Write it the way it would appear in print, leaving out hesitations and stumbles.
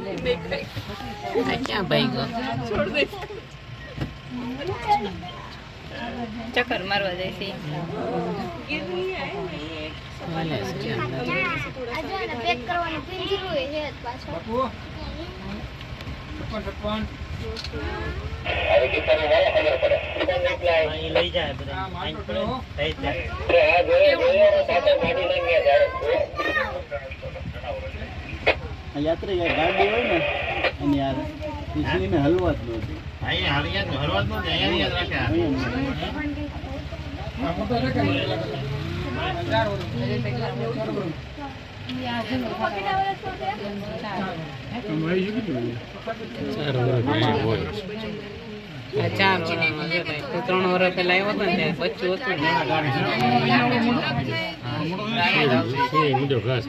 આ ક્યાં ભાઈ ગયો ચક્કર મારવા જાય છે પેક કરવાનું પિંજરું છે પાછો લઈ જાય બધા યાત્રા ગાડી હોય ને એની યાર પીછલીને હલવા જ નહોતી અહીંયા હલવા જ નહોતી અહીંયા રાખ્યા 4 વર્ષમાં છે ભાઈ 3 વર્ષ પહેલા આવ્યો હતો ને બચ્ચું હતું ને ઘાસ